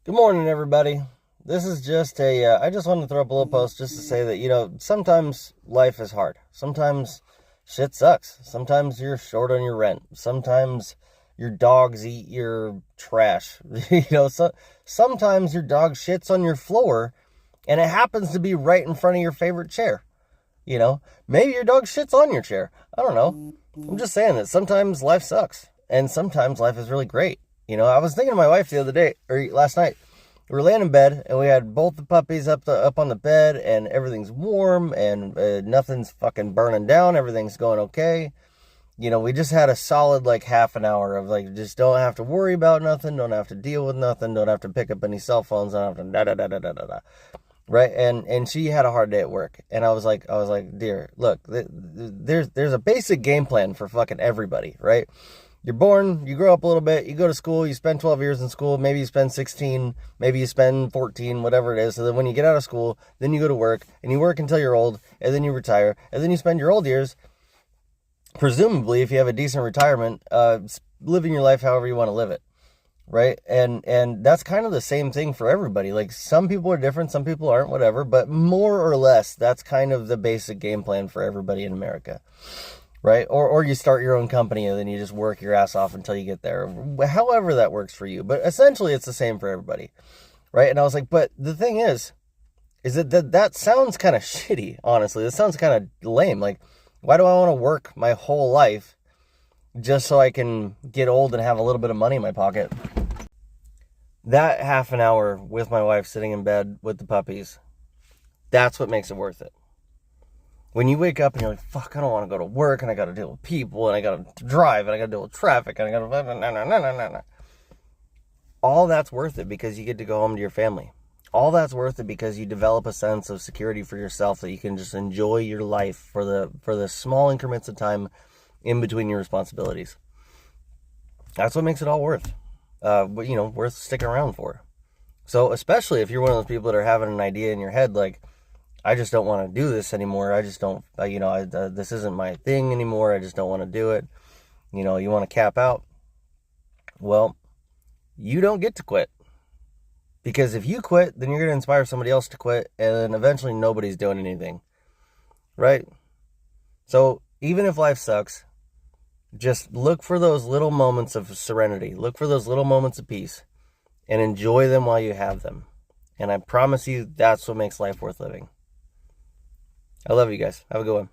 Good morning, everybody. This is just I just wanted to throw up a little post just to say that, sometimes life is hard. Sometimes shit sucks. Sometimes you're short on your rent. Sometimes your dogs eat your trash. Sometimes your dog shits on your floor and it happens to be right in front of your favorite chair. Maybe your dog shits on your chair. I don't know. I'm just saying that sometimes life sucks and sometimes life is really great. I was thinking to my wife the other day or last night. We were laying in bed and we had both the puppies up on the bed and everything's warm and nothing's fucking burning down. Everything's going okay. We just had a solid like half an hour of like just don't have to worry about nothing, don't have to deal with nothing, don't have to pick up any cell phones, don't have to da da da da da da da. Right? And she had a hard day at work, and I was like, dear, look, there's a basic game plan for fucking everybody, right? You're born, you grow up a little bit, you go to school, you spend 12 years in school, maybe you spend 16, maybe you spend 14, whatever it is. So then when you get out of school, then you go to work, and you work until you're old, and then you retire, and then you spend your old years, presumably, if you have a decent retirement, living your life however you want to live it, right? And that's kind of the same thing for everybody. Like, some people are different, some people aren't, whatever, but more or less, that's kind of the basic game plan for everybody in America. Right? Or you start your own company and then you just work your ass off until you get there. However that works for you. But essentially it's the same for everybody. Right? And I was like, but the thing is that sounds kind of shitty, honestly. That sounds kind of lame. Like, why do I want to work my whole life just so I can get old and have a little bit of money in my pocket? That half an hour with my wife sitting in bed with the puppies, that's what makes it worth it. When you wake up and you're like, fuck, I don't want to go to work, and I got to deal with people, and I got to drive, and I got to deal with traffic, and I got to... All that's worth it because you get to go home to your family. All that's worth it because you develop a sense of security for yourself that you can just enjoy your life for the small increments of time in between your responsibilities. That's what makes it all worth sticking around for. So especially if you're one of those people that are having an idea in your head like, I just don't want to do this anymore. I just don't, this isn't my thing anymore. I just don't want to do it. You want to cap out. Well, you don't get to quit. Because if you quit, then you're going to inspire somebody else to quit. And then eventually nobody's doing anything. Right? So even if life sucks, just look for those little moments of serenity. Look for those little moments of peace. And enjoy them while you have them. And I promise you, that's what makes life worth living. I love you guys. Have a good one.